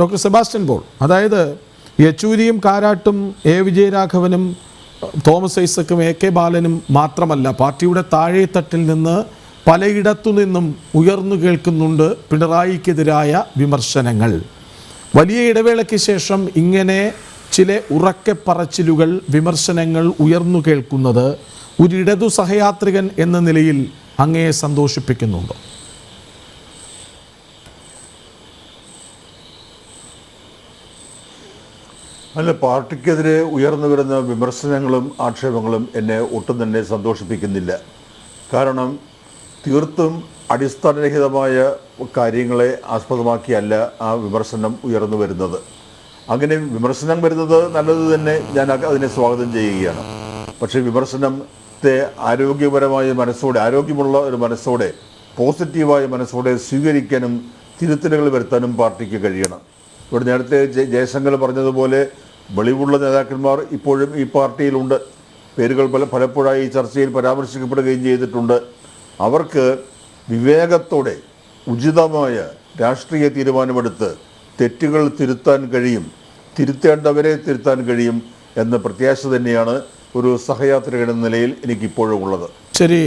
Doctor Sebastian Paul, അതായത് യെച്ചൂരിയും കാരാട്ടും A വിജയരാഘവനും Thomas ഐസക്കും A K ബാലനും മാത്രമല്ല, പാർട്ടിയുടെ താഴെത്തട്ടിൽ നിന്ന് പലയിടത്തു നിന്നും ഉയർന്നു കേൾക്കുന്നുണ്ട് പിണറായിക്കെതിരായ വിമർശനങ്ങൾ. വലിയ ഇടവേളയ്ക്ക് ശേഷം ഇങ്ങനെ ചില ഉറക്കെപ്പറച്ചിലുകൾ, വിമർശനങ്ങൾ ഉയർന്നു കേൾക്കുന്നത് ഒരു ഇടതു സഹയാത്രികൻ എന്ന നിലയിൽ അങ്ങയെ സന്തോഷിപ്പിക്കുന്നുണ്ടോ? അല്ല, പാർട്ടിക്കെതിരെ ഉയർന്നു വരുന്ന വിമർശനങ്ങളും ആക്ഷേപങ്ങളും എന്നെ ഒട്ടും തന്നെ സന്തോഷിപ്പിക്കുന്നില്ല. കാരണം തീർത്തും അടിസ്ഥാനരഹിതമായ കാര്യങ്ങളെ ആസ്പദമാക്കിയല്ല ആ വിമർശനം ഉയർന്നു വരുന്നത്. അങ്ങനെ വിമർശനം വരുന്നത് നല്ലത് തന്നെ, ഞാൻ അതിനെ സ്വാഗതം ചെയ്യുകയാണ്. പക്ഷേ വിമർശനത്തെ ആരോഗ്യപരമായ മനസ്സോടെ, ആരോഗ്യമുള്ള ഒരു മനസ്സോടെ, പോസിറ്റീവായ മനസ്സോടെ സ്വീകരിക്കാനും തിരുത്തലുകൾ വരുത്താനും പാർട്ടിക്ക് കഴിയണം. ഇവിടെ നേരത്തെ ജയശങ്കർ പറഞ്ഞതുപോലെ വെളിവുള്ള നേതാക്കന്മാർ ഇപ്പോഴും ഈ പാർട്ടിയിലുണ്ട്. പേരുകൾ പലപ്പോഴായി ഈ ചർച്ചയിൽ പരാമർശിക്കപ്പെടുകയും ചെയ്തിട്ടുണ്ട്. അവർക്ക് വിവേകത്തോടെ ഉചിതമായ രാഷ്ട്രീയ തീരുമാനമെടുത്ത് തെറ്റുകൾ തിരുത്താൻ കഴിയും, തിരുത്തേണ്ടവരെ തിരുത്താൻ കഴിയും എന്ന പ്രത്യാശ തന്നെയാണ് ഒരു സഹയാത്രികൻ എന്ന നിലയിൽ എനിക്കിപ്പോഴും ഉള്ളത്. ശരി.